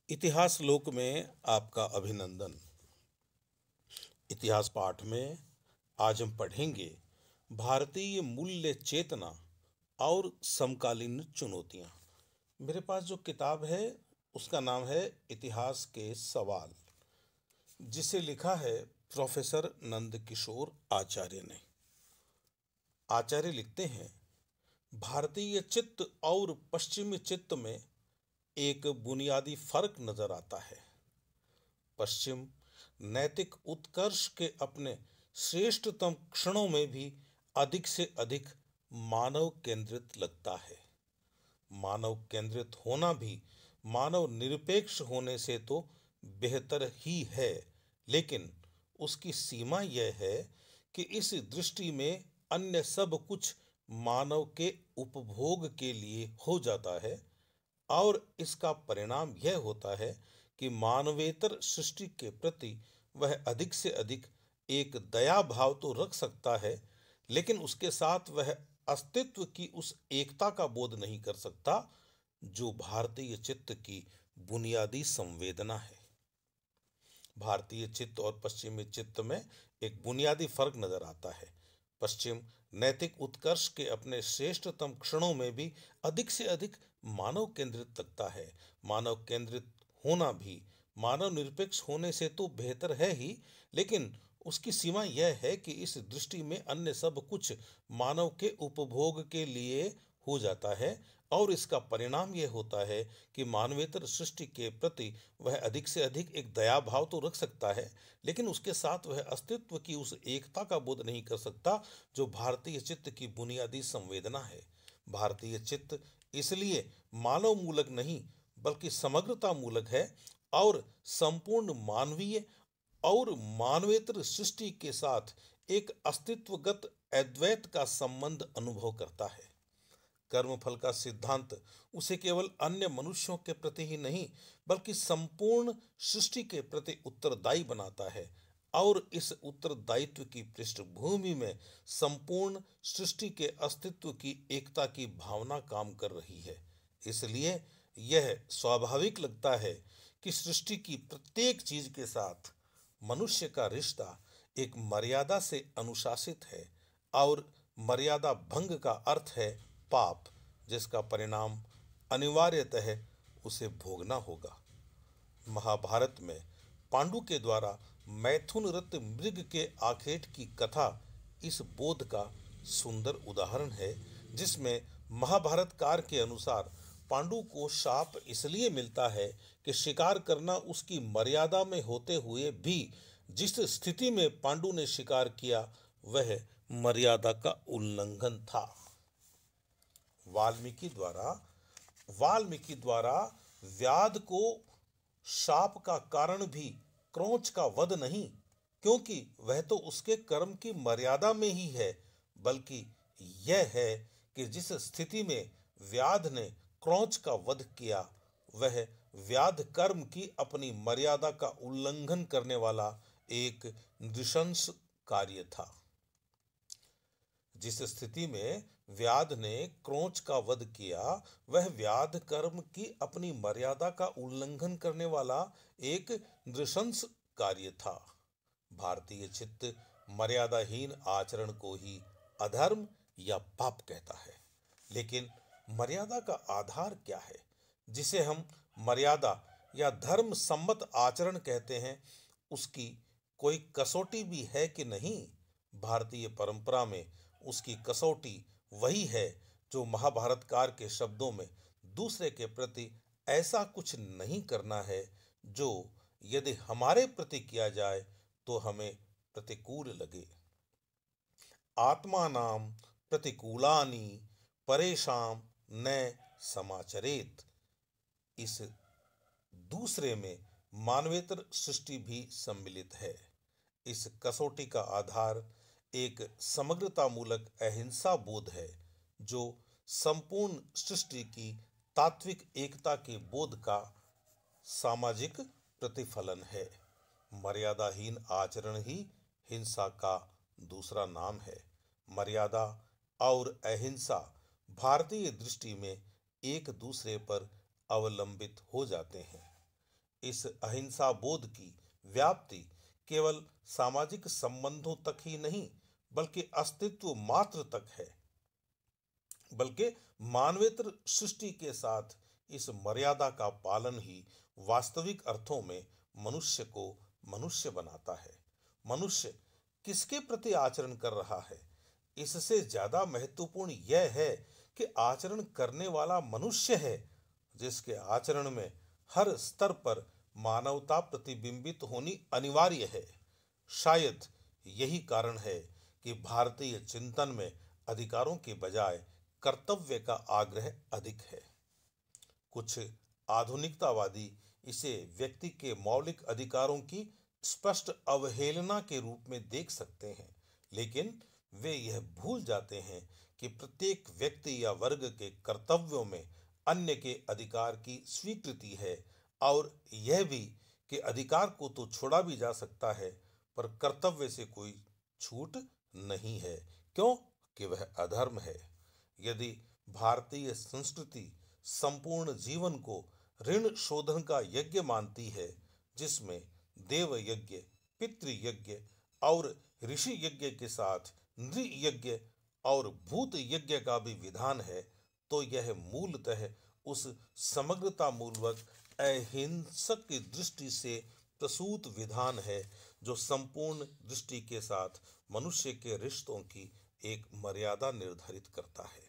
इतिहास लोक में आपका अभिनंदन। इतिहास पाठ में आज हम पढ़ेंगे भारतीय मूल्य चेतना और समकालीन चुनौतियां। मेरे पास जो किताब है उसका नाम है इतिहास के सवाल, जिसे लिखा है प्रोफेसर नंद किशोर आचार्य ने। आचार्य लिखते हैं, भारतीय चित्त और पश्चिमी चित्त में एक बुनियादी फर्क नजर आता है। पश्चिम नैतिक उत्कर्ष के अपने श्रेष्ठतम क्षणों में भी अधिक से अधिक मानव केंद्रित लगता है। मानव केंद्रित होना भी मानव निरपेक्ष होने से तो बेहतर ही है, लेकिन उसकी सीमा यह है कि इस दृष्टि में अन्य सब कुछ मानव के उपभोग के लिए हो जाता है और इसका परिणाम यह होता है कि मानवेतर सृष्टि के प्रति वह अधिक से अधिक एक दया भाव तो रख सकता है, लेकिन उसके साथ वह अस्तित्व की उस एकता का बोध नहीं कर सकता जो भारतीय चित्त की बुनियादी संवेदना है। भारतीय चित्त और पश्चिमी चित्त में एक बुनियादी फर्क नजर आता है। पश्चिम नैतिक उत्कर्ष के अपने श्रेष्ठतम क्षणों में भी अधिक से अधिक मानव केंद्रित लगता है। मानव केंद्रित होना भी मानव निरपेक्ष होने से तो बेहतर है ही, लेकिन उसकी सीमा यह है कि इस दृष्टि में अन्य सब कुछ मानव के उपभोग के लिए हो जाता है और इसका परिणाम यह होता है कि मानवेतर सृष्टि के प्रति वह अधिक से अधिक एक दया भाव तो रख सकता है, लेकिन उसके साथ वह अस्तित्व की उस एकता का बोध नहीं कर सकता जो भारतीय चित्त की बुनियादी संवेदना है। भारतीय चित्त इसलिए मानव मूलक नहीं बल्कि समग्रता मूलक है और संपूर्ण मानवीय और मानवेतर सृष्टि के साथ एक अस्तित्वगत अद्वैत का संबंध अनुभव करता है। कर्मफल का सिद्धांत उसे केवल अन्य मनुष्यों के प्रति ही नहीं बल्कि संपूर्ण सृष्टि के प्रति उत्तरदायी बनाता है और इस उत्तरदायित्व की पृष्ठभूमि में संपूर्ण सृष्टि के अस्तित्व की एकता की भावना काम कर रही है। इसलिए यह स्वाभाविक लगता है कि सृष्टि की प्रत्येक चीज के साथ मनुष्य का रिश्ता एक मर्यादा से अनुशासित है और मर्यादा भंग का अर्थ है पाप, जिसका परिणाम अनिवार्यतः उसे भोगना होगा। महाभारत में पांडु के द्वारा मैथुन रत मृग के आखेट की कथा इस बोध का सुंदर उदाहरण है, जिसमें महाभारतकार के अनुसार पांडु को शाप इसलिए मिलता है कि शिकार करना उसकी मर्यादा में होते हुए भी जिस स्थिति में पांडु ने शिकार किया वह मर्यादा का उल्लंघन था। वाल्मीकि द्वारा व्याध को शाप का कारण भी क्रोंच का वध नहीं, क्योंकि वह तो उसके कर्म की मर्यादा में ही है, बल्कि यह है कि जिस स्थिति में व्याध ने क्रोंच का वध किया वह व्याध कर्म की अपनी मर्यादा का उल्लंघन करने वाला एक नृशंस कार्य था। जिस स्थिति में व्याध ने क्रोंच का वध किया वह व्याध कर्म की अपनी मर्यादा का उल्लंघन करने वाला एक नृशंस कार्य था। भारतीय चित्त मर्यादाहीन आचरण को ही अधर्म या पाप कहता है, लेकिन मर्यादा का आधार क्या है जिसे हम मर्यादा या धर्म सम्मत आचरण कहते हैं? उसकी कोई कसौटी भी है कि नहीं? भारतीय परंपरा में उसकी कसौटी वही है जो महाभारतकार के शब्दों में दूसरे के प्रति ऐसा कुछ नहीं करना है जो यदि हमारे प्रति किया जाए तो हमें प्रतिकूल लगे। आत्मानां प्रतिकूलानि परेषां न समाचरेत। इस दूसरे में मानवेतर सृष्टि भी सम्मिलित है। इस कसौटी का आधार एक समग्रता मूलक अहिंसा बोध है जो संपूर्ण सृष्टि की तात्विक एकता के बोध का सामाजिक प्रतिफलन है। मर्यादाहीन आचरण ही हिंसा का दूसरा नाम है। मर्यादा और अहिंसा भारतीय दृष्टि में एक दूसरे पर अवलंबित हो जाते हैं। इस अहिंसा बोध की व्याप्ति केवल सामाजिक संबंधों तक ही नहीं बल्कि अस्तित्व मात्र तक है, बल्कि मानवेतर सृष्टि के साथ इस मर्यादा का पालन ही वास्तविक अर्थों में मनुष्य को मनुष्य बनाता है। मनुष्य किसके प्रति आचरण कर रहा है, इससे ज्यादा महत्वपूर्ण यह है कि आचरण करने वाला मनुष्य है, जिसके आचरण में हर स्तर पर मानवता प्रतिबिंबित होनी अनिवार्य है। शायद यही कारण है कि भारतीय चिंतन में अधिकारों के बजाय कर्तव्य का आग्रह अधिक है। कुछ आधुनिकतावादी इसे व्यक्ति के मौलिक अधिकारों की स्पष्ट अवहेलना के रूप में देख सकते हैं, लेकिन वे यह भूल जाते हैं कि प्रत्येक व्यक्ति या वर्ग के कर्तव्यों में अन्य के अधिकार की स्वीकृति है, और यह भी कि अधिकार को तो छोड़ा भी जा सकता है पर कर्तव्य से कोई छूट नहीं है, क्यों कि वह अधर्म है। यदि भारतीय संस्कृति संपूर्ण जीवन को ऋण शोधन का यज्ञ मानती है, जिसमें देव यज्ञ, पितृ यज्ञ और ऋषि यज्ञ के साथ नृ यज्ञ और भूत यज्ञ का भी विधान है, तो यह मूलतः उस समग्रता मूलक अहिंसक की दृष्टि से प्रसूत विधान है जो संपूर्ण दृष्टि के साथ मनुष्य के रिश्तों की एक मर्यादा निर्धारित करता है।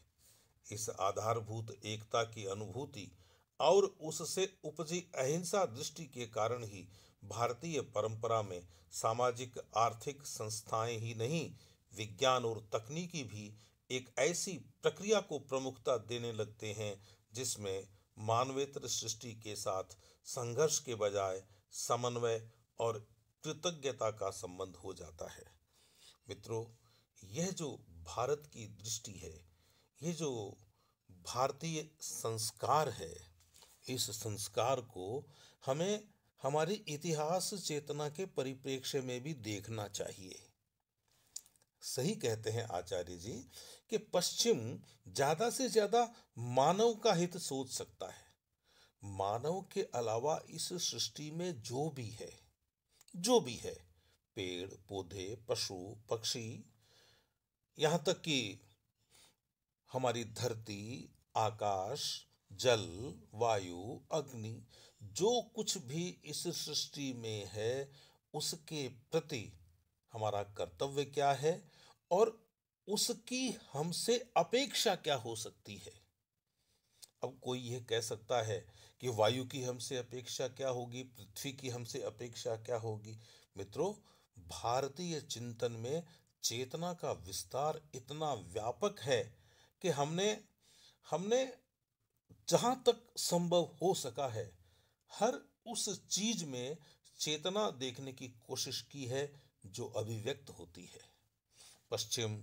इस आधारभूत एकता की अनुभूति और उससे उपजी अहिंसा दृष्टि के कारण ही भारतीय परंपरा में सामाजिक आर्थिक संस्थाएं ही नहीं, विज्ञान और तकनीकी भी एक ऐसी प्रक्रिया को प्रमुखता देने लगते हैं जिसमें मानवेतर सृष्टि के साथ संघर्ष के बजाय समन्वय और कृतज्ञता का संबंध हो जाता है। मित्रों, यह जो भारत की दृष्टि है, ये जो भारतीय संस्कार है, इस संस्कार को हमें हमारी इतिहास चेतना के परिप्रेक्ष्य में भी देखना चाहिए। सही कहते हैं आचार्य जी कि पश्चिम ज्यादा से ज्यादा मानव का हित सोच सकता है। मानव के अलावा इस सृष्टि में जो भी है, पेड़ पौधे, पशु पक्षी, यहां तक कि हमारी धरती, आकाश, जल, वायु, अग्नि, जो कुछ भी इस सृष्टि में है, उसके प्रति हमारा कर्तव्य क्या है और उसकी हमसे अपेक्षा क्या हो सकती है। अब कोई यह कह सकता है कि वायु की हमसे अपेक्षा क्या होगी, पृथ्वी की हमसे अपेक्षा क्या होगी। मित्रों, भारतीय चिंतन में चेतना का विस्तार इतना व्यापक है कि हमने हमने जहां तक संभव हो सका है, हर उस चीज में चेतना देखने की कोशिश की है जो अभिव्यक्त होती है। पश्चिम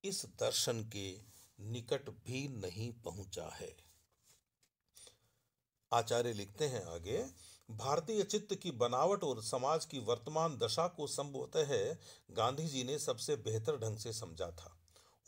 इस दर्शन के निकट भी नहीं पहुंचा है। आचार्य लिखते हैं आगे, भारतीय चित्त की बनावट और समाज की वर्तमान दशा को संभवतः गांधी जी ने सबसे बेहतर ढंग से समझा था।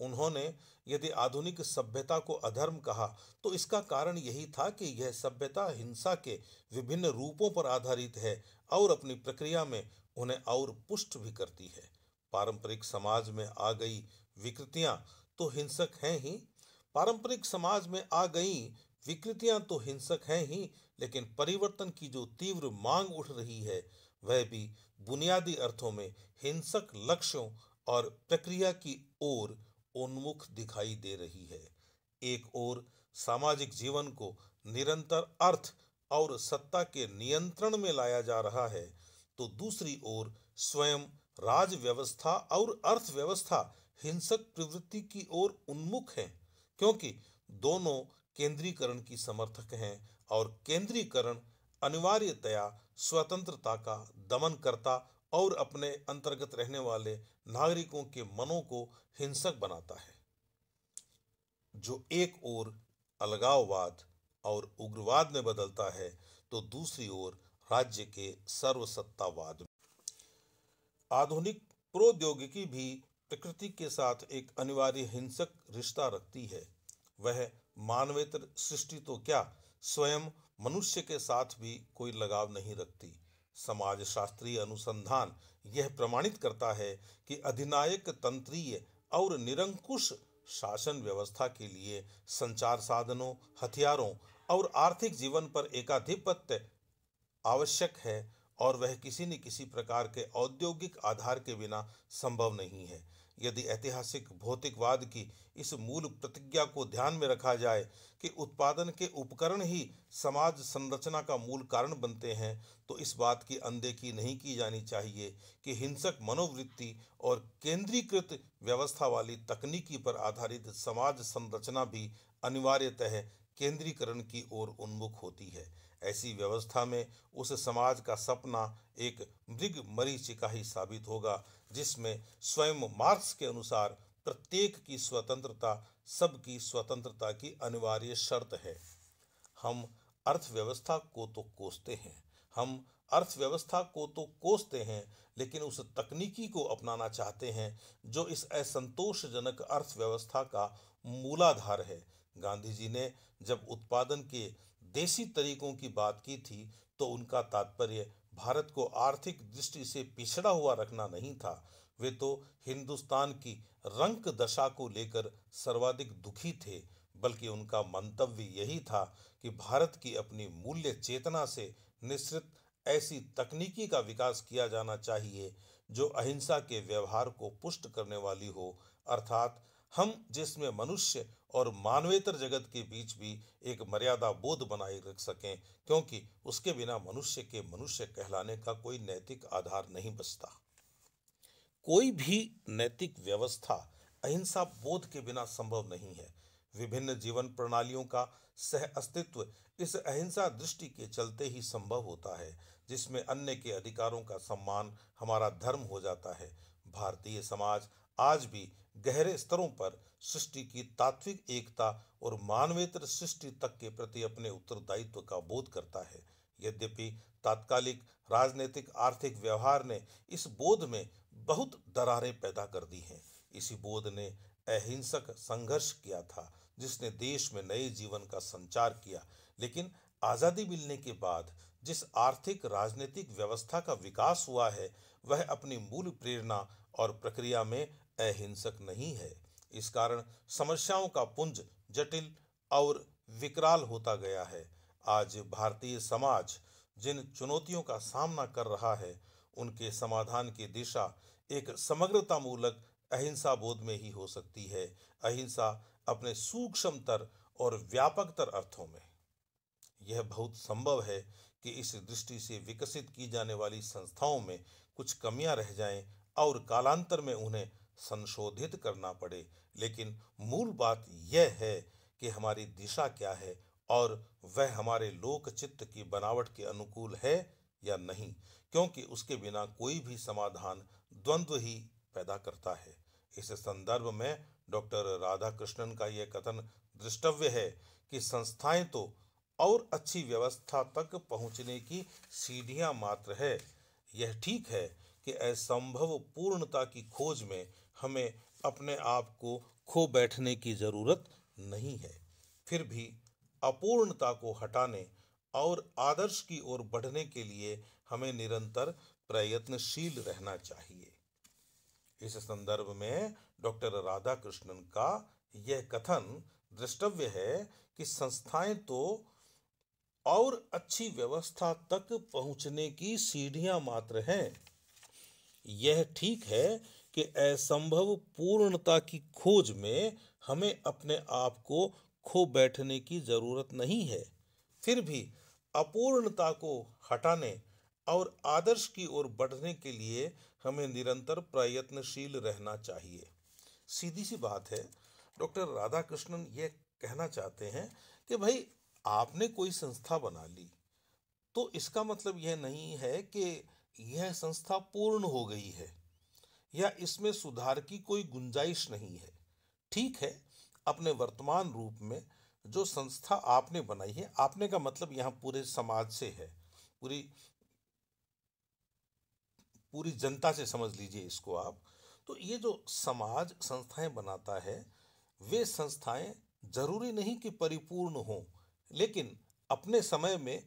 उन्होंने यदि आधुनिक सभ्यता को अधर्म कहा तो इसका कारण यही था कि यह सभ्यता हिंसा के विभिन्न रूपों पर आधारित है और अपनी प्रक्रिया में उन्हें और पुष्ट भी करती है। पारंपरिक समाज में आ गई विकृतियां तो हिंसक हैं ही, पारंपरिक समाज में आ गई विकृतियां तो हिंसक हैं ही, लेकिन परिवर्तन की जो तीव्र मांग उठ रही है वह भी बुनियादी अर्थों में हिंसक लक्ष्यों और प्रक्रिया की ओर उन्मुख दिखाई दे रही है। एक ओर सामाजिक जीवन को निरंतर अर्थ और सत्ता के नियंत्रण में लाया जा रहा है, तो दूसरी ओर स्वयं राज व्यवस्था और अर्थव्यवस्था हिंसक प्रवृत्ति की ओर उन्मुख है, क्योंकि दोनों केंद्रीकरण की समर्थक हैं और केंद्रीकरण अनिवार्यतया स्वतंत्रता का दमन करता और अपने अंतर्गत रहने वाले नागरिकों के मनों को हिंसक बनाता है, जो एक ओर अलगाववाद और उग्रवाद में बदलता है तो दूसरी ओर राज्य के सर्वसत्तावाद में। आधुनिक प्रौद्योगिकी भी प्रकृति के साथ एक अनिवार्य हिंसक रिश्ता रखती है। वह मानवेतर सृष्टि तो क्या, स्वयं मनुष्य के साथ भी कोई लगाव नहीं रखती। समाजशास्त्रीय अनुसंधान यह प्रमाणित करता है कि अधिनायक तंत्रीय और निरंकुश शासन व्यवस्था के लिए संचार साधनों, हथियारों और आर्थिक जीवन पर एकाधिपत्य आवश्यक है, और वह किसी न किसी प्रकार के औद्योगिक आधार के बिना संभव नहीं है। यदि ऐतिहासिक भौतिकवाद की इस मूल प्रतिज्ञा को ध्यान में रखा जाए कि उत्पादन के उपकरण ही समाज संरचना का मूल कारण बनते हैं, तो इस बात की अनदेखी नहीं की जानी चाहिए कि हिंसक मनोवृत्ति और केंद्रीकृत व्यवस्था वाली तकनीकी पर आधारित समाज संरचना भी अनिवार्यतः केंद्रीकरण की ओर उन्मुख होती है। ऐसी व्यवस्था में उस समाज का सपना एक मृग मरीचिका ही साबित होगा, जिसमें स्वयं मार्क्स के अनुसार प्रत्येक की स्वतंत्रता सबकी स्वतंत्रता की अनिवार्य शर्त है। हम अर्थव्यवस्था को तो कोसते हैं हम अर्थव्यवस्था को तो कोसते हैं, लेकिन उस तकनीकी को अपनाना चाहते हैं जो इस असंतोषजनक अर्थव्यवस्था का मूलाधार है। गांधी जी ने जब उत्पादन के देसी तरीकों की बात की थी, तो उनका तात्पर्य भारत को आर्थिक दृष्टि से पिछड़ा हुआ रखना नहीं था। वे तो हिंदुस्तान की रंक दशा को लेकर सर्वाधिक दुखी थे, बल्कि उनका मंतव्य यही था कि भारत की अपनी मूल्य चेतना से निश्रित ऐसी तकनीकी का विकास किया जाना चाहिए जो अहिंसा के व्यवहार को पुष्ट करने वाली हो, अर्थात हम जिसमें मनुष्य और मानवेतर जगत के बीच भी एक मर्यादा बोध बनाए रख सकें, क्योंकि उसके बिना मनुष्य के मनुष्य कहलाने का कोई नैतिक आधार नहीं बचता। कोई भी नैतिक व्यवस्था अहिंसा बोध के बिना संभव नहीं है। विभिन्न जीवन प्रणालियों का सह अस्तित्व इस अहिंसा दृष्टि के चलते ही संभव होता है, जिसमें अन्य के अधिकारों का सम्मान हमारा धर्म हो जाता है। भारतीय समाज आज भी गहरे स्तरों पर सृष्टि की तात्विक एकता और मानवेतर सृष्टि तक के प्रति अपने उत्तरदायित्व का बोध करता है। यद्यपि तात्कालिक राजनीतिक आर्थिक व्यवहार ने इस बोध में बहुत दरारें पैदा कर दी हैं। इसी बोध ने अहिंसक संघर्ष किया था, जिसने देश में नए जीवन का संचार किया, लेकिन आजादी मिलने के बाद जिस आर्थिक राजनीतिक व्यवस्था का विकास हुआ है, वह अपनी मूल प्रेरणा और प्रक्रिया में अहिंसक नहीं है। इस कारण समस्याओं का पुंज जटिल और विकराल होता गया है। आज भारतीय समाज जिन चुनौतियों का सामना कर रहा है, उनके समाधान की दिशा एक समग्रतामूलक अहिंसा बोध में ही हो सकती है। अहिंसा अपने सूक्ष्मतर और व्यापकतर अर्थों में। यह बहुत संभव है कि इस दृष्टि से विकसित की जाने वाली संस्थाओं में कुछ कमियां रह जाएं और कालांतर में उन्हें संशोधित करना पड़े, लेकिन मूल बात यह है कि हमारी दिशा क्या है और वह हमारे लोक चित्त की बनावट के अनुकूल है या नहीं, क्योंकि उसके बिना कोई भी समाधान द्वंद्व ही पैदा करता है। इस संदर्भ में डॉक्टर राधाकृष्णन का यह कथन दृष्टव्य है कि संस्थाएं तो और अच्छी व्यवस्था तक पहुंचने की सीढ़ियां मात्र है। यह ठीक है कि असंभव पूर्णता की खोज में हमें अपने आप को खो बैठने की जरूरत नहीं है। फिर भी अपूर्णता को हटाने और आदर्श की ओर बढ़ने के लिए हमें निरंतर प्रयत्नशील रहना चाहिए। इस संदर्भ में डॉक्टर राधाकृष्णन का यह कथन दृष्टव्य है कि संस्थाएं तो और अच्छी व्यवस्था तक पहुंचने की सीढ़ियां मात्र हैं। यह ठीक है कि असंभव पूर्णता की खोज में हमें अपने आप को खो बैठने की जरूरत नहीं है। फिर भी अपूर्णता को हटाने और आदर्श की ओर बढ़ने के लिए हमें निरंतर प्रयत्नशील रहना चाहिए। सीधी सी बात है, डॉक्टर राधाकृष्णन ये कहना चाहते हैं कि भाई आपने कोई संस्था बना ली, तो इसका मतलब यह नहीं है कि यह संस्था पूर्ण हो गई है या इसमें सुधार की कोई गुंजाइश नहीं है। ठीक है, अपने वर्तमान रूप में जो संस्था आपने बनाई है, आपने का मतलब यहाँ पूरे समाज से है, पूरी पूरी जनता से समझ लीजिए इसको आप। तो ये जो समाज संस्थाएं बनाता है, वे संस्थाएं जरूरी नहीं कि परिपूर्ण हों, लेकिन अपने समय में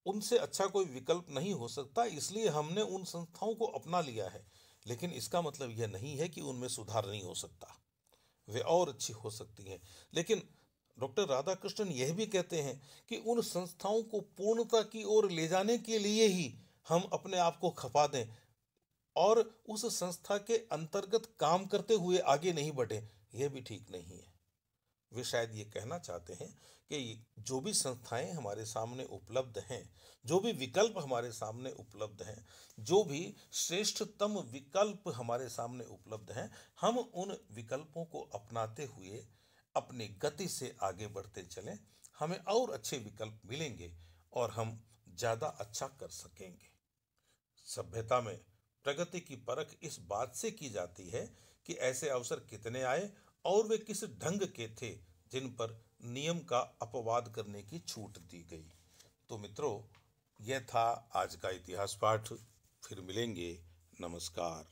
उनसे अच्छा कोई विकल्प नहीं हो सकता, इसलिए हमने उन संस्थाओं को अपना लिया है। लेकिन इसका मतलब यह नहीं है कि उनमें सुधार नहीं हो सकता, वे और अच्छी हो सकती हैं। लेकिन डॉक्टर राधाकृष्णन यह भी कहते हैं कि उन संस्थाओं को पूर्णता की ओर ले जाने के लिए ही हम अपने आप को खपा दें और उस संस्था के अंतर्गत काम करते हुए आगे नहीं बढ़े, यह भी ठीक नहीं है। वे शायद ये कहना चाहते हैं कि जो भी संस्थाएं हमारे सामने उपलब्ध हैं, जो भी विकल्प हमारे सामने उपलब्ध हैं, जो भी श्रेष्ठतम विकल्प हमारे सामने उपलब्ध हैं, हम उन विकल्पों को अपनाते हुए अपनी गति से आगे बढ़ते चलें। हमें और अच्छे विकल्प मिलेंगे और हम ज़्यादा अच्छा कर सकेंगे। सभ्यता में प्रगति की परख इस बात से की जाती है कि ऐसे अवसर कितने आए और वे किस ढंग के थे जिन पर नियम का अपवाद करने की छूट दी गई। तो मित्रों, यह था आज का इतिहास पाठ। फिर मिलेंगे। नमस्कार।